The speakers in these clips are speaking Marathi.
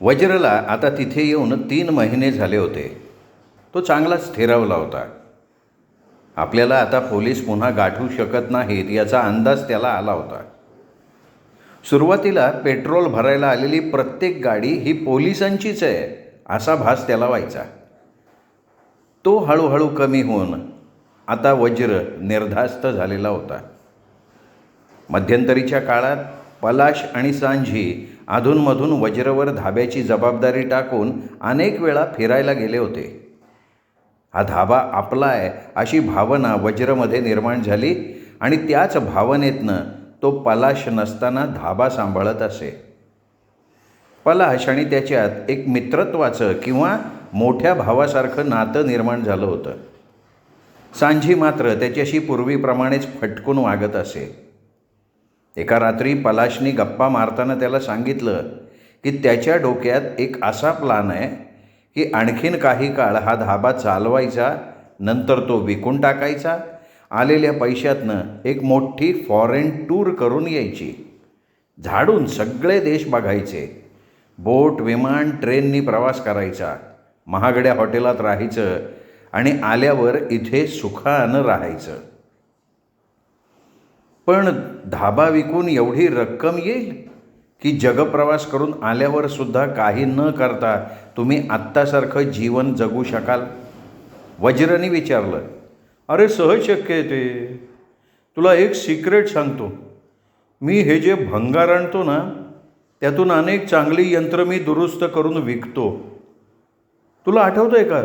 वज्रला आता तिथे येऊन 3 महिने झाले होते. तो चांगलाच स्थिरावला होता. आपल्याला आता पोलीस पुन्हा गाठू शकत नाहीत याचा अंदाज त्याला आला होता. सुरुवातीला पेट्रोल भरायला आलेली प्रत्येक गाडी ही पोलिसांचीच आहे असा भास त्याला व्हायचा. तो हळूहळू कमी होऊन आता वज्र निर्धास्त झालेला होता. मध्यंतरीच्या काळात पलाश आणि सांझी अधूनमधून वज्रवर धाब्याची जबाबदारी टाकून अनेक वेळा फिरायला गेले होते. हा धाबा आपला आहे अशी भावना वज्रमध्ये निर्माण झाली आणि त्याच भावनेतनं तो पलाश नसताना धाबा सांभाळत असे. पलाश आणि त्याच्यात एक मित्रत्वाचं किंवा मोठ्या भावासारखं नातं निर्माण झालं होतं. सांझी मात्र त्याच्याशी पूर्वीप्रमाणेच फटकून वागत असे. एका रात्री पलाशनी गप्पा मारताना त्याला सांगितलं की त्याच्या डोक्यात एक असा प्लान आहे की आणखीन काही काळ हा धाबा चालवायचा, नंतर तो विकून टाकायचा, आलेल्या पैशातनं एक मोठी फॉरेन टूर करून यायची, झाडून सगळे देश बघायचे, बोट, विमान, ट्रेननी प्रवास करायचा, महागड्या हॉटेलात राहायचं आणि आल्यावर इथे सुखानं राहायचं. पण धाबा विकून एवढी रक्कम येईल की जगप्रवास करून आल्यावर सुद्धा काही न करता तुम्ही आत्तासारखं जीवन जगू शकाल? वज्रने विचारलं. अरे सहज शक्य आहे ते. तुला एक सिक्रेट सांगतो. मी हे जे भंगार आणतो ना त्यातून अनेक चांगली यंत्र मी दुरुस्त करून विकतो. तुला आठवतं आहे का,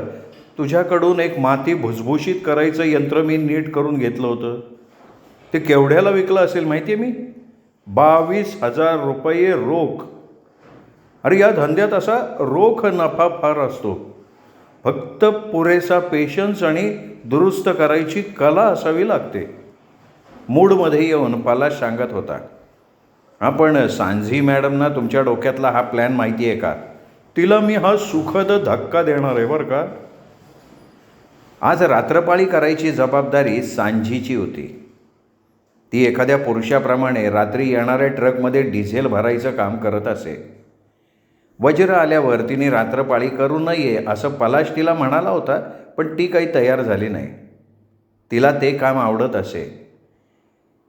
तुझ्याकडून एक माती भुसभुशीत करायचं यंत्र मी नीट करून घेतलं होतं. ते केवढ्याला विकलं असेल माहिती आहे मी? 22,000 रुपये रोख. अरे या धंद्यात असा रोख नफा फार असतो. फक्त पुरेसा पेशन्स आणि दुरुस्त करायची कला असावी लागते. मूडमध्ये येऊन पलाश सांगत होता. पण सांझी मॅडमना तुमच्या डोक्यातला हा प्लॅन माहिती आहे का? तिला मी हा सुखद धक्का देणार आहे बरं का. आज रात्रपाळी करायची जबाबदारी सांझीची होती. ती एखाद्या पुरुषाप्रमाणे रात्री येणाऱ्या ट्रकमध्ये डिझेल भरायचं काम करत असे. वज्र आल्यावर तिने रात्रपाळी करू नये असं पलाश तिला म्हणाला होता, पण ती काही तयार झाली नाही. तिला ते काम आवडत असे.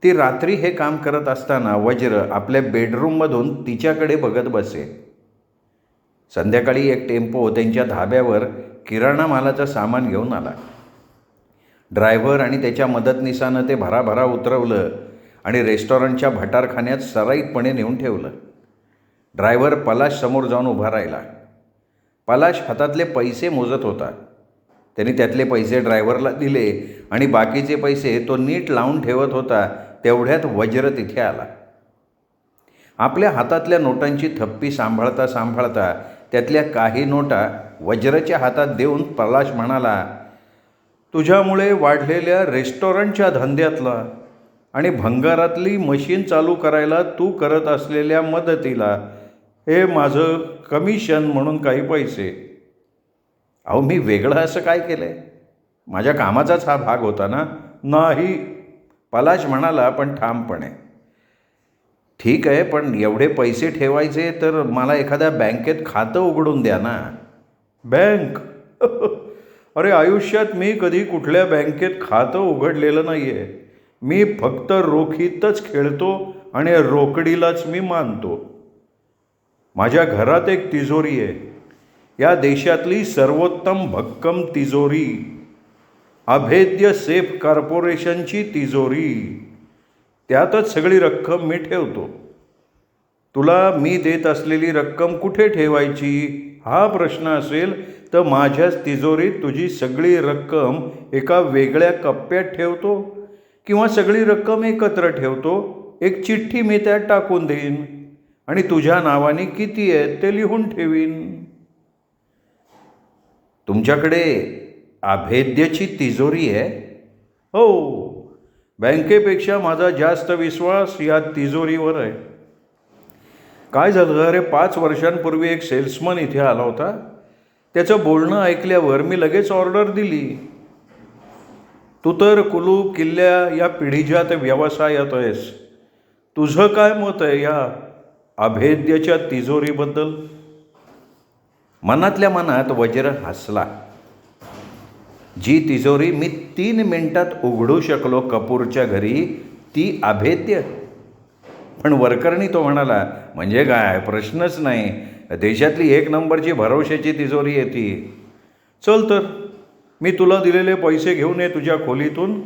ती रात्री हे काम करत असताना वज्र आपल्या बेडरूममधून तिच्याकडे बघत बसे. संध्याकाळी एक टेम्पो त्यांच्या धाब्यावर किराणा मालाचं सामान घेऊन आला. ड्रायव्हर आणि त्याच्या मदतनीसानं ते भराभरा उतरवलं आणि रेस्टॉरंटच्या भटारखान्यात सराईतपणे नेऊन ठेवलं. ड्रायव्हर पलाश समोर जाऊन उभा राहिला. पलाश हातातले पैसे मोजत होता. त्याने त्यातले पैसे ड्रायव्हरला दिले आणि बाकीचे पैसे तो नीट लावून ठेवत होता. तेवढ्यात वज्र तिथे आला. आपल्या हातातल्या नोटांची थप्पी सांभाळता सांभाळता त्यातल्या काही नोटा वज्रच्या हातात देऊन पलाश म्हणाला, तुझ्यामुळे वाढलेल्या रेस्टॉरंटच्या धंद्यातला आणि भंगारातली मशीन चालू करायला तू करत असलेल्या मदतीला हे माझं कमिशन म्हणून काही पैसे. अहो मी वेगळं असं काय केलं आहे? माझ्या कामाचाच हा भाग होता ना. नाही, पलाश म्हणाला पण ठामपणे. ठीक आहे, पण एवढे पैसे ठेवायचे तर मला एखाद्या बँकेत खातं उघडून द्या ना. बँक? अरे आयुष्यात मी कधी कुठल्या बँकेत खातं उघडलेलं नाही आहे. मी फक्त रोखीतच खेळतो आणि रोकडीलाच मी मानतो. माझ्या घरात एक तिजोरी आहे, या देशातली सर्वोत्तम भक्कम तिजोरी, अभेद्य सेफ कॉर्पोरेशनची तिजोरी. त्यातच सगळी रक्कम मी ठेवतो. तुला मी देत असलेली रक्कम कुठे ठेवायची हा प्रश्न असेल तर माझ्याच तिजोरीत तुझी सगळी रक्कम एका वेगळ्या कप्प्यात ठेवतो किंवा सगळी रक्कम एकत्र ठेवतो. एक चिठ्ठी मी त्यात टाकून देईन आणि तुझ्या नावाने किती आहेत ते लिहून ठेवीन. तुमच्याकडे अभेद्यची तिजोरी आहे? हो, बँकेपेक्षा माझा जास्त विश्वास या तिजोरीवर आहे. काय झालं? अरे 5 वर्षांपूर्वी एक सेल्समन इथे आला होता. त्याचं बोलणं ऐकल्यावर मी लगेच ऑर्डर दिली. तू तर कुलूप किल्ल्या या पिढीजात व्यवसायात आहेस. तुझं काय मत आहे या अभेद्यच्या तिजोरीबद्दल? मनातल्या मनात वज्र हसला. जी तिजोरी मी 3 मिनिटात उघडू शकलो कपूरच्या घरी, ती अभेद्य. पण वरकरणी तो म्हणाला, म्हणजे काय, प्रश्नच नाही, देशातली 1 नंबरची भरवशाची तिजोरी आहे ती. चल तर मी तुला दिलेले पैसे घेऊन ये तुझ्या खोलीतून,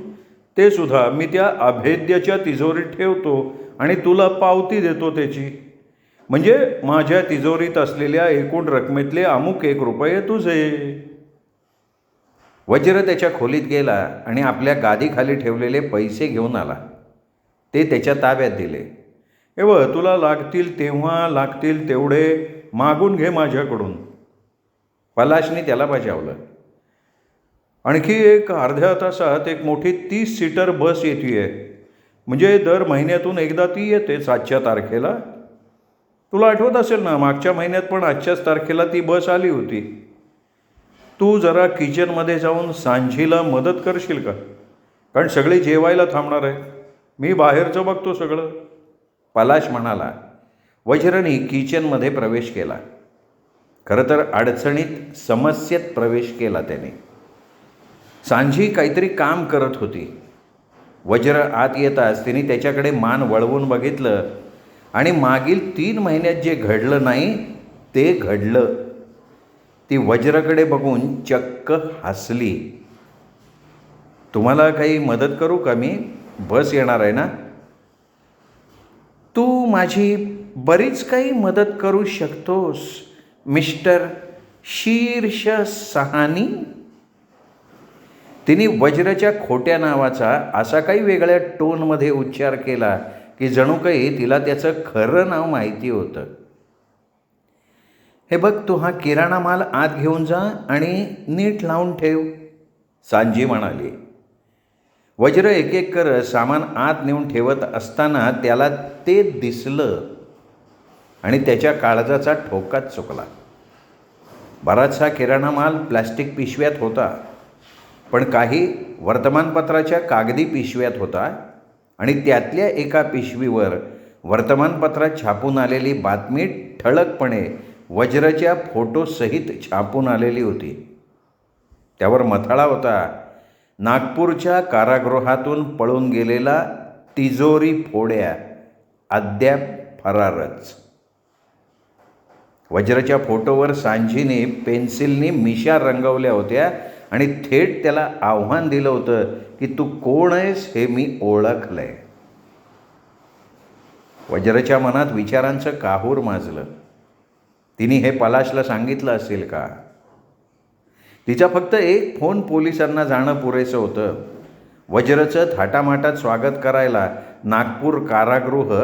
ते सुद्धा मी त्या अभेद्याच्या तिजोरीत ठेवतो आणि तुला पावती देतो त्याची. म्हणजे माझ्या तिजोरीत असलेल्या एकूण रकमेतले अमुक 1 रुपये तुझे. वज्र त्याच्या खोलीत गेला आणि आपल्या गादीखाली ठेवलेले पैसे घेऊन आला. ते त्याच्या ताब्यात दिले. हे बघ, तुला लागतील तेव्हा लागतील तेवढे मागून घे माझ्याकडून. पलाशने त्याला बजावलं. आणखी एक अर्ध्या तासात एक मोठी 30 सीटर बस येते, म्हणजे दर महिन्यातून एकदा ती येते 7च्या तारखेला. तुला आठवत असेल ना, मागच्या महिन्यात पण 8च्याच तारखेला ती बस आली होती. तू जरा किचनमध्ये जाऊन सांझीला मदत करशील का? कारण सगळे जेवायला थांबणार आहे. मी बाहेरचं बघतो सगळं. पलाश म्हणाला. वज्रनी किचनमध्ये प्रवेश केला. खरं तर अडचणीत, समस्येत प्रवेश केला त्याने. सांझी काहीतरी काम करत होती. वज्र आत येताच तिने त्याच्याकडे मान वळवून बघितलं आणि मागील 3 महिन्यात जे घडलं नाही ते घडलं. ती वज्रकडे बघून चक्क हसली. तुम्हाला काही मदत करू का मी? बस येणार आहे ना? तू माझी बरीच काही मदत करू शकतोस मिस्टर शीर्ष सहानी. तिने वज्रच्या खोट्या नावाचा असा काही वेगळ्या टोनमध्ये उच्चार केला की जणू काही तिला त्याचं खरं नाव माहिती होतं. हे बघ, तू हा किराणा माल आत घेऊन जा आणि नीट लावून ठेव, सांजी म्हणाली. वज्र एक एक करत सामान आत नेऊन ठेवत असताना त्याला ते दिसलं आणि त्याच्या काळजाचा ठोकाच चुकला. बराचसा किराणा माल प्लॅस्टिक पिशव्यात होता, पण काही वर्तमानपत्राच्या कागदी पिशव्यात होता आणि त्यातल्या एका पिशवीवर वर्तमानपत्रात छापून आलेली बातमी ठळकपणे वज्रच्या फोटोसहित छापून आलेली होती. त्यावर मथळा होता, नागपूरच्या कारागृहातून पळून गेलेला तिजोरी फोड्या अद्याप फरारच. वज्रच्या फोटोवर सांझीने पेन्सिलने मिशा रंगवल्या होत्या आणि थेट त्याला आव्हान दिलं होतं की तू कोण आहेस हे मी ओळखलंय. वज्रच्या मनात विचारांचं काहूर माजलं. तिने हे पलाशला सांगितलं असेल का? तिचा फक्त एक फोन पोलिसांना जाणं पुरेसं होतं. वज्रचं थाटामाटात स्वागत करायला नागपूर कारागृह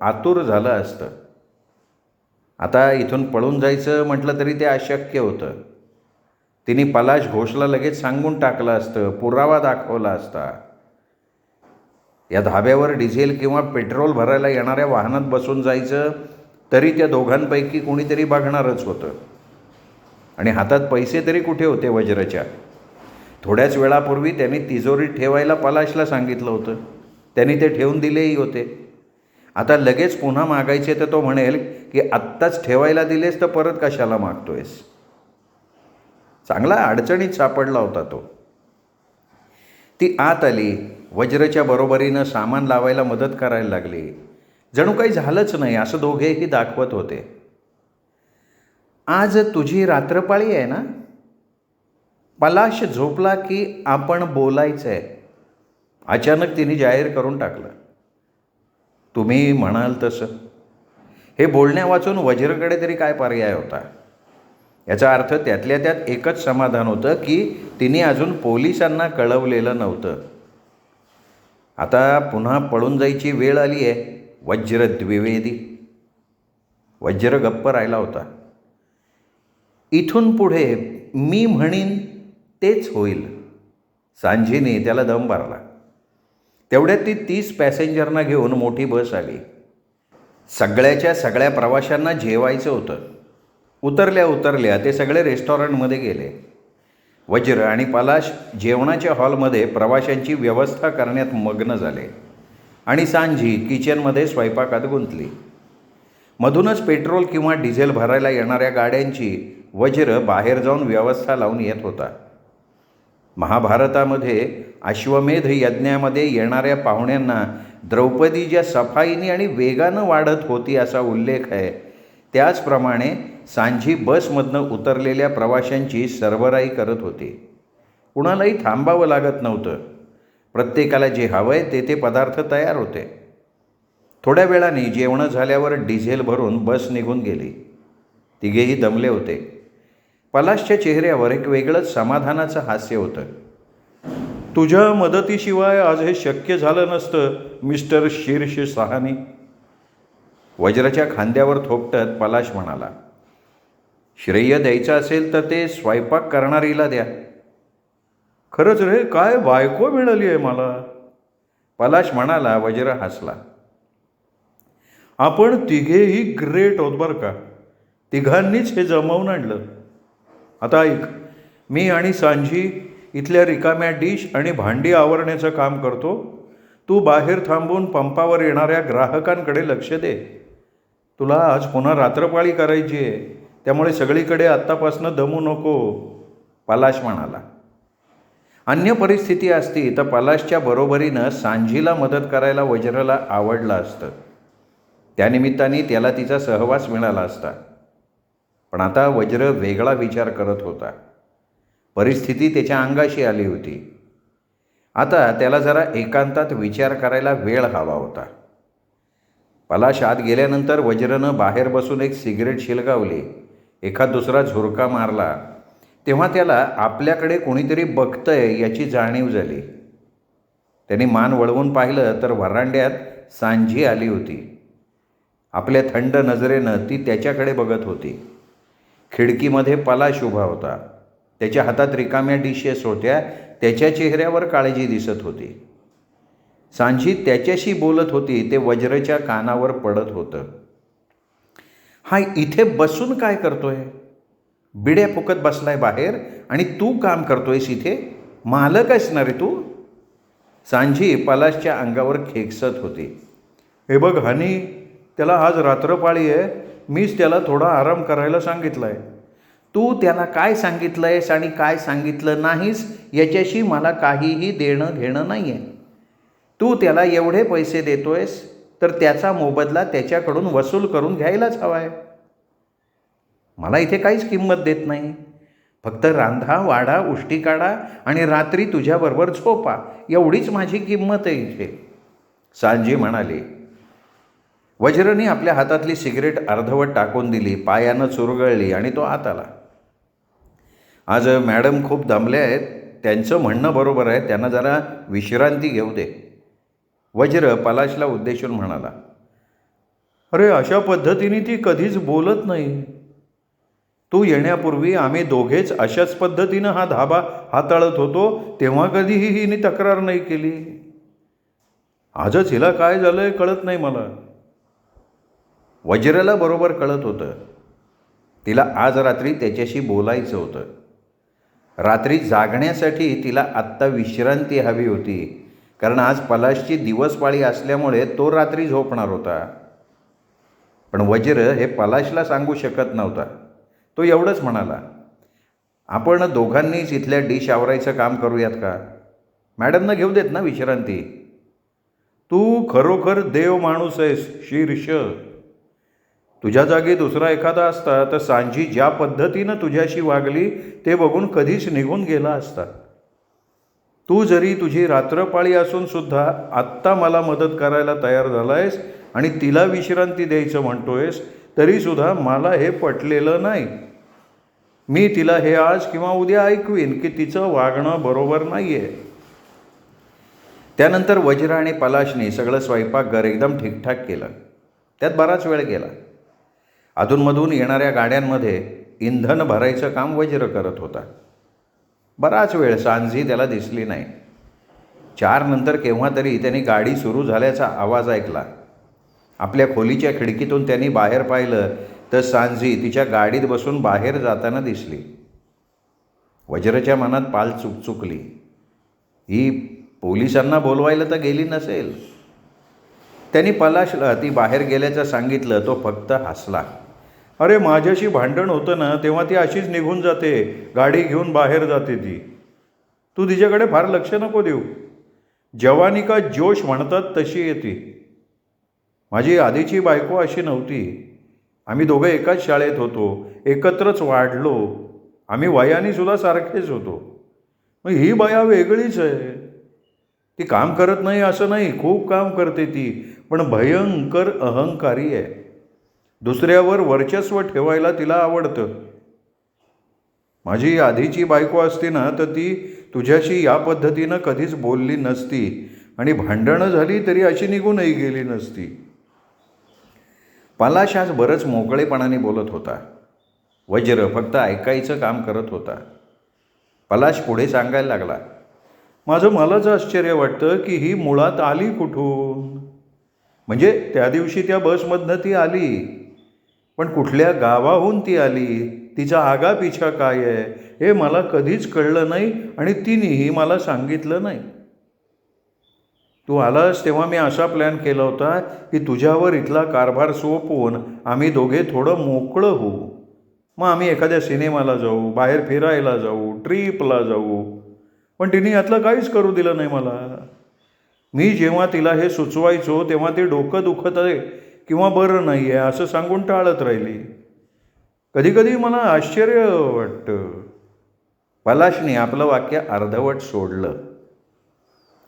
आतुर झालं असतं. आता इथून पळून जायचं म्हटलं तरी ते अशक्य होतं. तिने पलाश घोषला लगेच सांगून टाकलं असतं, पुरावा दाखवला असता. या धाब्यावर डिझेल किंवा पेट्रोल भरायला येणाऱ्या वाहनात बसून जायचं तरी त्या दोघांपैकी कोणीतरी बघणारच होतं. आणि हातात पैसे तरी कुठे होते वज्रच्या? थोड्याच वेळापूर्वी त्यांनी तिजोरीत ठेवायला पलाशला सांगितलं होतं. त्यांनी ते ठेवून दिलेही होते. आता लगेच पुन्हा मागायचे तर तो म्हणेल की आत्ताच ठेवायला दिलेस तर परत कशाला मागतोयस? चांगला अडचणीत सापडला होता तो. ती आत आली. वज्रच्या बरोबरीनं सामान लावायला मदत करायला लागली. जणू काही झालंच नाही असं दोघेही दाखवत होते. आज तुझी रात्रपाळी आहे ना? पलाश झोपला की आपण बोलायचं आहे, अचानक तिने जाहीर करून टाकलं. तुम्ही म्हणाल तसं. हे बोलण्या वाचून वज्रकडे तरी काय पर्याय होता? याचा अर्थ त्यातल्या त्यात एकच समाधान होतं की तिने अजून पोलिसांना कळवलेलं नव्हतं. आता पुन्हा पळून जायची वेळ आली आहे. वज्र द्विवेदी. वज्र गप्प राहिला होता. इथून पुढे मी म्हणीन तेच होईल, सांझीने त्याला दम भरला. तेवढ्यात ती 30 पॅसेंजरना घेऊन मोठी बस आली. सगळ्याच्या सगळ्या प्रवाशांना जेवायचं होतं. उतरल्या उतरल्या ते सगळे रेस्टॉरंटमध्ये गेले. वज्र आणि पलाश जेवणाच्या हॉलमध्ये प्रवाशांची व्यवस्था करण्यात मग्न झाले आणि सांझी किचनमध्ये स्वयंपाकात गुंतली. मधूनच पेट्रोल किंवा डिझेल भरायला येणाऱ्या गाड्यांची वज्र बाहेर जाऊन व्यवस्था लावून येत होता. महाभारतामध्ये अश्वमेध यज्ञामध्ये येणाऱ्या पाहुण्यांना द्रौपदी ज्या सफाईने आणि वेगानं वाढत होती असा उल्लेख आहे, त्याचप्रमाणे सांजी बसमधनं उतरलेल्या प्रवाशांची सरबराई करत होती. कुणालाही थांबावं लागत नव्हतं. प्रत्येकाला जे हवं आहे ते पदार्थ तयार होते. थोड्या वेळाने जेवणं झाल्यावर डिझेल भरून बस निघून गेली. तिघेही दमले होते. पलाशच्या चेहऱ्यावर एक वेगळंच समाधानाचं हास्य होतं. तुझ्या मदतीशिवाय आज हे शक्य झालं नसतं मिस्टर शीर्ष सहानी. वज्राच्या खांद्यावर थोपटत पलाश म्हणाला, श्रेय द्यायचं असेल तर ते स्वयंपाक करणारीला द्या. खरंच रे, काय बायको मिळाली आहे मला, पलाश म्हणाला. वज्र हसला. आपण तिघेही ग्रेट होत बरं का. तिघांनीच हे जमवून आणलं. आता ऐक, मी आणि सांजी इथल्या रिकाम्या डिश आणि भांडी आवरण्याचं काम करतो. तू बाहेर थांबून पंपावर येणाऱ्या ग्राहकांकडे लक्ष दे. तुला आज पुन्हा रात्रपाळी करायची आहे, त्यामुळे सगळीकडे आत्तापासनं दमू नको, पलाश म्हणाला. अन्य परिस्थिती असती तर पलाशच्या बरोबरीनं सांजीला मदत करायला वज्राला आवडलं असतं. त्यानिमित्ताने त्याला तिचा सहवास मिळाला असता. पण आता वज्र वेगळा विचार करत होता. परिस्थिती त्याच्या अंगाशी आली होती. आता त्याला जरा एकांतात विचार करायला वेळ हवा होता. पलाश आत गेल्यानंतर वज्रनं बाहेर बसून एक सिगरेट शिलगावली. एखाद दुसरा झुरका मारला. तेव्हा त्याला आपल्याकडे कोणीतरी बघतंय याची जाणीव झाली. त्याने मान वळवून पाहिलं तर व्हरांड्यात सांजी आली होती. आपल्या थंड नजरेनं ती त्याच्याकडे बघत होती. खिडकीमध्ये पलाश उभा होता. त्याच्या हातात रिकाम्या डिशेस होत्या. त्याच्या चेहऱ्यावर काळजी दिसत होती. सांजी त्याच्याशी बोलत होती ते वज्रच्या कानावर पडत होतं. हा इथे बसून काय करतोय? बिड्या फुकत बसलाय बाहेर आणि तू काम करतोयस इथे? मालक आहेस ना रे तू? सांजी पलाशच्या अंगावर खेकसत होती. हे बघ हनी, त्याला आज रात्रपाळी आहे. मीच त्याला थोडा आराम करायला सांगितलं आहे. तू त्याला काय सांगितलं आहेस आणि काय सांगितलं नाहीस याच्याशी मला काहीही देणं घेणं नाही आहे. तू त्याला एवढे पैसे देतोयस तर त्याचा मोबदला त्याच्याकडून वसूल करून घ्यायलाच हवा आहे. मला इथे काहीच किंमत देत नाही. फक्त रांधा, वाढा, उष्टी काढा आणि रात्री तुझ्याबरोबर झोपा, एवढीच माझी किंमत आहे इथे, सांजी म्हणाली. वज्रने आपल्या हातातली सिगरेट अर्धवट टाकून दिली. पायानं चुरगळली आणि तो आत आला. आज मॅडम खूप दमल्या आहेत. त्यांचं म्हणणं बरोबर आहे, त्यांना जरा विश्रांती घेऊ दे, वज्र पलाशला उद्देशून म्हणाला. अरे, अशा पद्धतीने ती कधीच बोलत नाही. तू येण्यापूर्वी आम्ही दोघेच अशाच पद्धतीनं हा धाबा हाताळत होतो, तेव्हा कधीही हिने तक्रार नाही केली. आजच हिला काय झालंय कळत नाही मला. वज्रला बरोबर कळत होतं. तिला आज रात्री त्याच्याशी बोलायचं होतं. रात्री जागण्यासाठी तिला आत्ता विश्रांती हवी होती, कारण आज पलाशची दिवसपाळी असल्यामुळे तो रात्री झोपणार होता. पण वज्र हे पलाशला सांगू शकत नव्हता. तो एवढंच म्हणाला, आपण दोघांनीच इथल्या डिश आवरायचं काम करूयात का? मॅडमना घेऊ देत ना विश्रांती. तू खरोखर देव माणूस आहेस शीर्ष. तुझ्या जागी दुसरा एखादा असता तर सांजी ज्या पद्धतीनं तुझ्याशी वागली ते बघून कधीच निघून गेला असता. तू जरी तुझी रात्रपाळी असून सुद्धा आत्ता मला मदत करायला तयार झालायस आणि तिला विश्रांती द्यायचं म्हणतोयस, तरीसुद्धा मला हे पटलेलं नाही. मी तिला हे आज किंवा उद्या ऐकवीन की तिचं वागणं बरोबर नाही आहे. त्यानंतर वज्र आणि पलाशने सगळं स्वयंपाकघर एकदम ठीकठाक केलं. त्यात बराच वेळ गेला. अधूनमधून येणाऱ्या गाड्यांमध्ये इंधन भरायचं काम वज्र करत होता. बराच वेळ सांजी त्याला दिसली नाही. 4 नंतर केव्हा तरी त्यांनी गाडी सुरू झाल्याचा आवाज ऐकला. आपल्या खोलीच्या खिडकीतून त्यांनी बाहेर पाहिलं तर सांजी तिच्या गाडीत बसून बाहेर जाताना दिसली. वज्रच्या मनात पाल चुकचुकली. ही पोलिसांना बोलवायला तर गेली नसेल. त्यांनी पलाशला ती बाहेर गेल्याचं सांगितलं. तो फक्त हसला. अरे माझ्याशी भांडण होतं ना तेव्हा ती अशीच निघून जाते, गाडी घेऊन बाहेर जाते ती. तू तिच्याकडे फार लक्ष नको देऊ. जवानी का जोश म्हणतात तशी येते. माझी आधीची बायको अशी नव्हती. आम्ही दोघं एकाच शाळेत होतो, एकत्रच वाढलो. आम्ही वयाने सुद्धा सारखेच होतो. मग ही बाया वेगळीच आहे. ती काम करत नाही असं नाही, खूप काम करते ती, पण भयंकर अहंकारी आहे. दुसऱ्यावर वर्चस्व ठेवायला तिला आवडतं. माझी आधीची बायको असती ना तर ती तुझ्याशी या पद्धतीनं कधीच बोलली नसती आणि भांडणं झाली तरी अशी निघूनही गेली नसती. पलाश आज बरंच मोकळेपणाने बोलत होता. वज्र फक्त ऐकायचं काम करत होता. पलाश पुढे सांगायला लागला, माझं मलाच आश्चर्य वाटतं की ही मुळात आली कुठून. म्हणजे त्या दिवशी त्या बसमधनं ती आली, पण कुठल्या गावाहून ती आली, तिचा आगापिछा काय आहे हे मला कधीच कळलं नाही आणि तिनेही मला सांगितलं नाही. तू आलास तेव्हा मी असा प्लॅन केला होता की तुझ्यावर इथला कारभार सोपवून आम्ही दोघे थोडं मोकळं होऊ. मग आम्ही एखाद्या सिनेमाला जाऊ, बाहेर फिरायला जाऊ, ट्रीपला जाऊ. पण तिने यातलं काहीच करू दिलं नाही मला. मी जेव्हा तिला हे सुचवायचो तेव्हा ती डोकं दुखत आहे किंवा बरं नाही आहे असं सांगून टाळत राहिली. कधीकधी मला आश्चर्य वाटतं. पलाशने आपलं वाक्य अर्धवट सोडलं.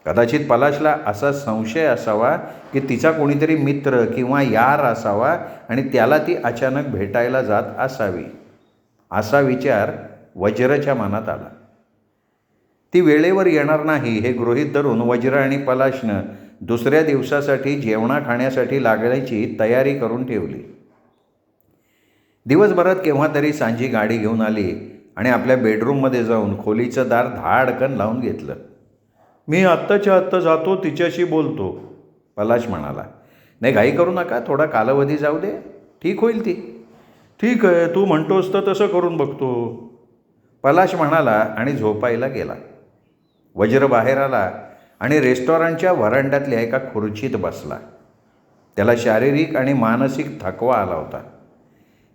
कदाचित पलाशला असा संशय असावा की तिचा कोणीतरी मित्र किंवा यार असावा आणि त्याला ती अचानक भेटायला जात असावी, असा विचार वज्रच्या मनात आला. ती वेळेवर येणार नाही हे गृहीत धरून वज्र आणि पलाशनं दुसऱ्या दिवसासाठी जेवणा खाण्यासाठी लागायची तयारी करून ठेवली. दिवसभरात केव्हा तरी सांजी गाडी घेऊन आली आणि आपल्या बेडरूममध्ये जाऊन खोलीचं दार धाडकन लावून घेतलं. मी आत्ताच्या आत्ता जातो, तिच्याशी बोलतो, पलाश म्हणाला. नाही, घाई करू नका, थोडा कालावधी जाऊ दे, ठीक होईल ती. ठीक आहे, तू म्हणतोस तर तसं करून बघतो, पलाश म्हणाला आणि झोपायला गेला. वज्र बाहेर आला आणि रेस्टॉरंटच्या व्हरांड्यातल्या एका खुर्चीत बसला. त्याला शारीरिक आणि मानसिक थकवा आला होता.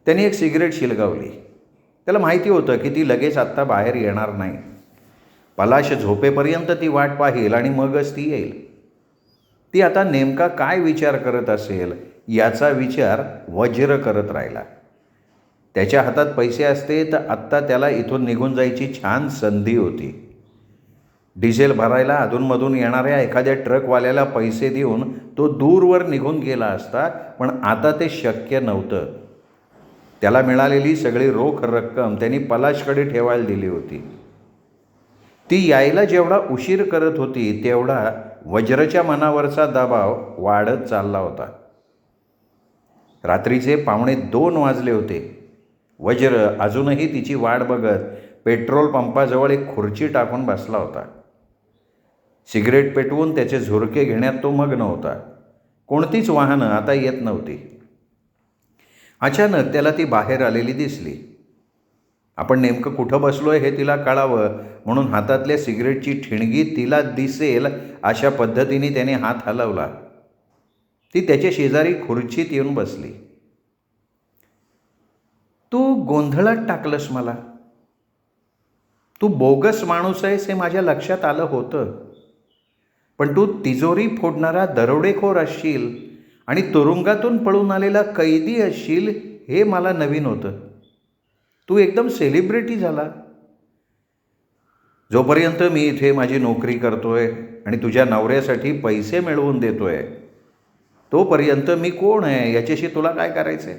त्याने एक सिगरेट शिलगावली. त्याला माहिती होतं की ती लगेच आत्ता बाहेर येणार नाही. पलाश झोपेपर्यंत ती वाट पाहिल आणि मगच ती येईल. ती आता नेमका काय विचार करत असेल याचा विचार वज्र करत राहिला. त्याच्या हातात पैसे असते तर आत्ता त्याला इथून निघून जायची छान संधी होती. डिझेल भरायला अधूनमधून येणाऱ्या एखाद्या ट्रकवाल्याला पैसे देऊन तो दूरवर निघून गेला असता, पण आता ते शक्य नव्हतं. त्याला मिळालेली सगळी रोख रक्कम त्यांनी पलाशकडे ठेवायला दिली होती. ती यायला जेवढा उशीर करत होती तेवढा वज्रच्या मनावरचा दबाव वाढत चालला होता. रात्रीचे 1:45 वाजले होते. वज्र अजूनही तिची वाट बघत पेट्रोल पंपाजवळ एक खुर्ची टाकून बसला होता. सिगरेट पेटवून त्याचे झुरके घेण्यात तो मग्न होता. कोणतीच वाहनं आता येत नव्हती. अचानक त्याला ती बाहेर आलेली दिसली. आपण नेमकं कुठं बसलोय हे तिला कळावं म्हणून हातातल्या सिगरेटची ठिणगी तिला दिसेल अशा पद्धतीने त्याने हात हलवला. ती त्याच्या शेजारी खुर्चीत येऊन बसली. तू गोंधळात टाकलंस मला. तू बोगस माणूस आहेस हे माझ्या लक्षात आलं होतं, पण तू तिजोरी फोडणारा दरोडेखोर असशील आणि तुरुंगातून पळून आलेला कैदी असशील हे मला नवीन होतं. तू एकदम सेलिब्रिटी झाला. जोपर्यंत मी इथे माझी नोकरी करतोय आणि तुझ्या नवऱ्यासाठी पैसे मिळवून देतोय तोपर्यंत मी कोण आहे याच्याशी तुला काय करायचं आहे?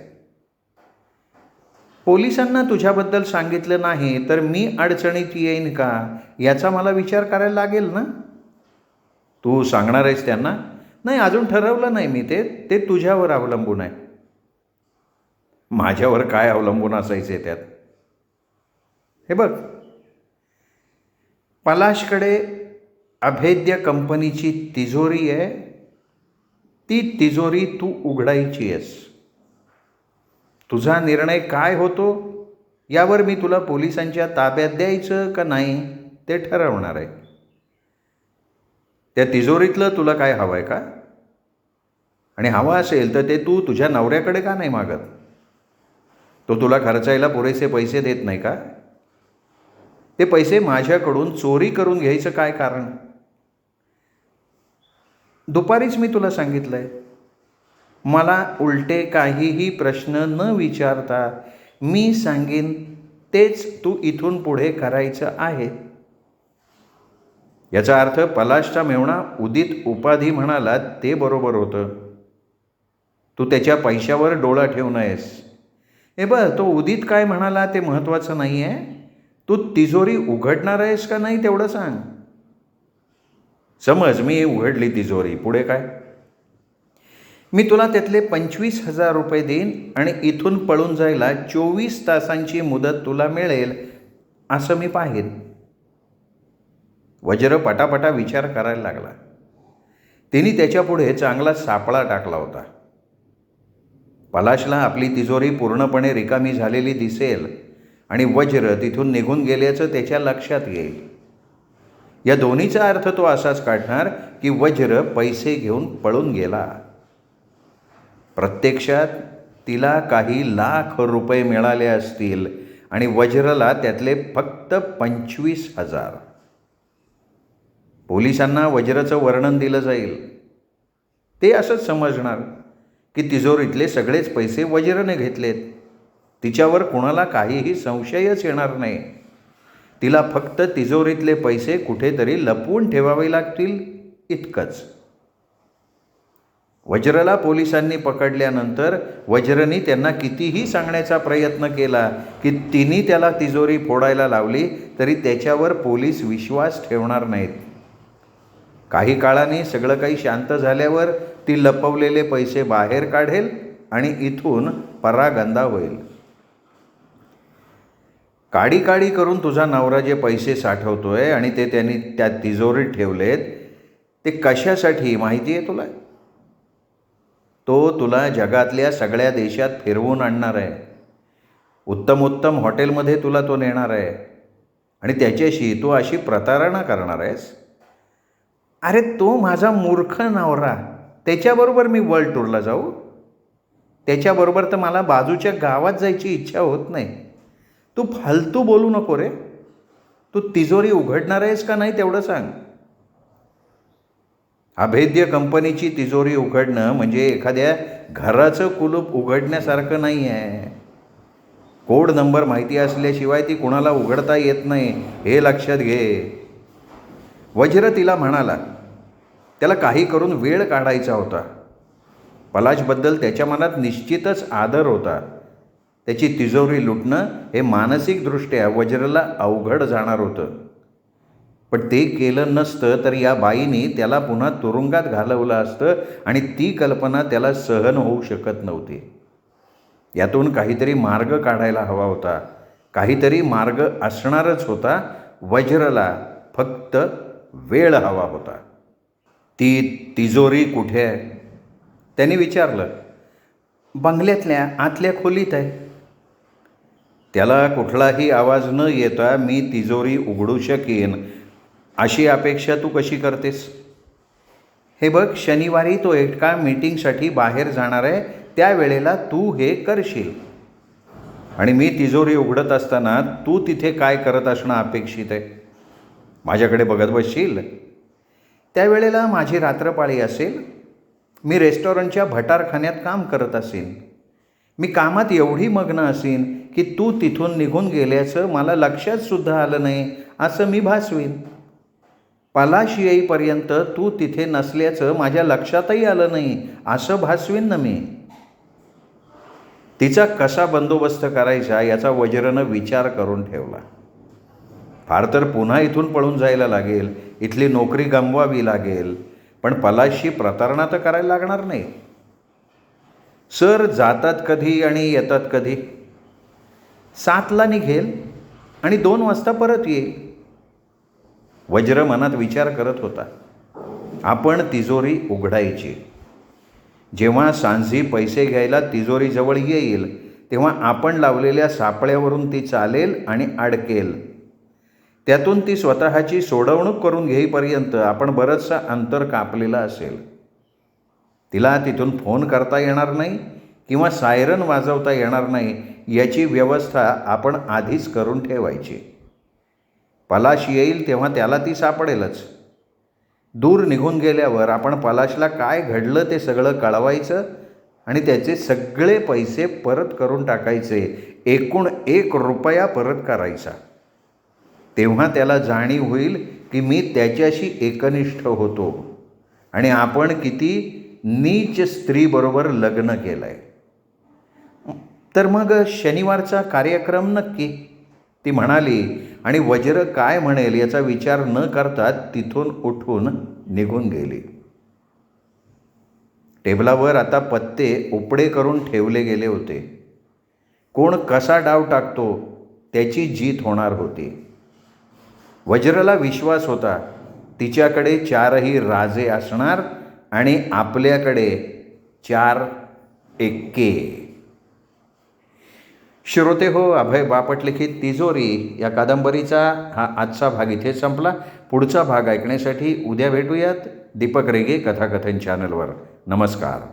पोलिसांना तुझ्याबद्दल सांगितलं नाही तर मी अडचणीत येईन का याचा मला विचार करायला लागेल ना. तू सांगणार आहेस त्यांना? नाही, अजून ठरवलं नाही मी. ते तुझ्यावर अवलंबून आहे. माझ्यावर काय अवलंबून असायचे त्यात? हे बघ, पलाशकडे अभेद्य कंपनीची तिजोरी आहे. ती तिजोरी तू उघडायची आहेस. तुझा निर्णय काय होतो यावर मी तुला पोलिसांच्या ताब्यात द्यायचं का नाही ते ठरवणार आहे. त्या तिजोरीतलं तुला काय हवं आहे का? आणि हवं असेल तर ते तू तुझ्या नवऱ्याकडे का नाही मागत? तो तुला खर्चायला पुरेसे पैसे देत नाही का? ते पैसे माझ्याकडून चोरी करून घ्यायचं काय कारण? दुपारीच मी तुला सांगितलंय, मला उलटे काहीही प्रश्न न विचारता मी सांगेन तेच तू इथून पुढे करायचं आहे. याचा अर्थ पलाशचा मेव्हणा उदित उपाधी म्हणाला ते बरोबर होतं. तू त्याच्या पैशावर डोळा ठेवू नयेस. हे बघ, तो उदित काय म्हणाला ते महत्त्वाचं नाही आहे. तू तिजोरी उघडणार आहेस का नाही तेवढं सांग. समज मी उघडली तिजोरी, पुढे काय? मी तुला त्यातले 25,000 रुपये देईन आणि इथून पळून जायला 24 तासांची मुदत तुला मिळेल असं मी पाहीन. वज्र पटापटा विचार करायला लागला. तिने त्याच्यापुढे चांगला सापळा टाकला होता. पलाशला आपली तिजोरी पूर्णपणे रिकामी झालेली दिसेल आणि वज्र तिथून निघून गेल्याचं त्याच्या लक्षात येईल. या दोन्हीचा अर्थ तो असाच काढणार की वज्र पैसे घेऊन पळून गेला. प्रत्यक्षात तिला काही लाख रुपये मिळाले असतील आणि वज्रला त्यातले फक्त 25,000. पोलिसांना वज्राचं वर्णन दिलं जाईल. ते असंच समजणार की तिजोरीतले सगळेच पैसे वज्रने घेतलेत. तिच्यावर कुणाला काहीही संशयच येणार नाही. तिला फक्त तिजोरीतले पैसे कुठेतरी लपवून ठेवावे लागतील इतकंच. वज्रला पोलिसांनी पकडल्यानंतर वज्रनी त्यांना कितीही सांगण्याचा प्रयत्न केला की तिने त्याला तिजोरी फोडायला लावली तरी त्याच्यावर पोलीस विश्वास ठेवणार नाहीत. काही काळाने सगळं काही शांत झाल्यावर ती लपवलेले पैसे बाहेर काढेल आणि इथून परागंदा होईल. काडी काडी करून तुझा नवरा जे पैसे साठवतोय आणि ते त्यांनी त्या तिजोरीत ठेवलेत ते कशासाठी माहिती आहे तुला? तो तुला जगातल्या सगळ्या देशात फिरवून आणणार आहे. उत्तम उत्तम हॉटेलमध्ये तुला तो नेणार आहे आणि त्याच्याशी तू अशी प्रतारणा करणार आहेस. अरे तो माझा मूर्ख नवरा, त्याच्याबरोबर मी वर्ल्ड टूरला जाऊ? त्याच्याबरोबर तर मला बाजूच्या गावात जायची इच्छा होत नाही. तू फालतू बोलू नको रे. तू तिजोरी उघडणार आहेस का नाही तेवढं सांग. अभेद्य कंपनीची तिजोरी उघडणं म्हणजे एखाद्या घराचं कुलूप उघडण्यासारखं नाही आहे. कोड नंबर माहिती असल्याशिवाय ती कुणाला उघडता येत नाही, हे लक्षात घे. वज्र तिला म्हणाला. त्याला काही करून वेळ काढायचा होता. पलाशबद्दल त्याच्या मनात निश्चितच आदर होता. त्याची तिजोरी लुटणं हे मानसिकदृष्ट्या वज्रला अवघड जाणार होतं. पण ते केलं नसतं तर या बाईने त्याला पुन्हा तुरुंगात घालवलं असतं आणि ती कल्पना त्याला सहन होऊ शकत नव्हती. यातून काहीतरी मार्ग काढायला हवा होता. काहीतरी मार्ग असणारच होता. वज्रला फक्त वेळ हवा होता. ती तिजोरी कुठे आहे? त्याने विचारलं. बंगल्यातल्या आतल्या खोलीत आहे. त्याला कुठलाही आवाज न येता मी तिजोरी उघडू शकेन अशी अपेक्षा तू कशी करतेस? हे बघ, शनिवारी तो एकटा मीटिंगसाठी बाहेर जाणार आहे, त्यावेळेला तू हे करशील आणि मी तिजोरी उघडत असताना तू तिथे काय करत असणं अपेक्षित आहे? माझ्याकडे बघत बसशील? त्यावेळेला माझी रात्रपाळी असेल. मी रेस्टॉरंटच्या भटारखान्यात काम करत असेन. मी कामात एवढी मग्न असेन की तू तिथून निघून गेल्याचं मला लक्षात सुद्धा आलं नाही असं मी भासवीन. पलाश येईपर्यंत तू तिथे नसल्याचं माझ्या लक्षातही आलं नाही असं भासवीन ना मी. तिचा कसा बंदोबस्त करायचा याचा वज्रनं विचार करून ठेवला. फार तर पुन्हा इथून पळून जायला लागेल, इथली नोकरी गमवावी लागेल, पण पलाशशी प्रतारणा तर करायला लागणार नाही. सर जातात कधी आणि येतात कधी? 7ला निघेल आणि 2 वाजता परत येईल. वज्र मनात विचार करत होता. आपण तिजोरी उघडायची. जेव्हा सांझी पैसे घ्यायला तिजोरी जवळ येईल तेव्हा आपण लावलेल्या सापळ्यावरून ती चालेल आणि अडकेल. त्यातून ती स्वतःची सोडवणूक करून घेईपर्यंत आपण बरंचसं अंतर कापलेलं असेल. तिला तिथून फोन करता येणार नाही किंवा सायरन वाजवता येणार नाही याची व्यवस्था आपण आधीच करून ठेवायची. पलाश येईल तेव्हा त्याला ती सापडेलच. दूर निघून गेल्यावर आपण पलाशला काय घडलं ते सगळं कळवायचं आणि त्याचे सगळे पैसे परत करून टाकायचे. एकूण 1 रुपया परत करायचा. तेव्हा त्याला जाणीव होईल की मी त्याच्याशी एकनिष्ठ होतो आणि आपण किती नीच स्त्रीबरोबर लग्न केलं आहे. तर मग शनिवारचा कार्यक्रम नक्की, ती म्हणाली आणि वज्र काय म्हणेल याचा विचार न करता तिथून उठून निघून गेली. टेबलावर आता पत्ते उपडे करून ठेवले गेले होते. कोण कसा डाव टाकतो त्याची जीत होणार होती. वज्रला विश्वास होता तिच्याकडे 4ही राजे असणार आणि आपल्याकडे 4 एक्के. श्रोते हो, अभय बापट लिखित तिजोरी या कादंबरीचा हा आजचा भाग इथे संपला. पुढचा भाग ऐकण्यासाठी उद्या भेटूयात दीपक रेगे कथाकथन चॅनलवर. नमस्कार.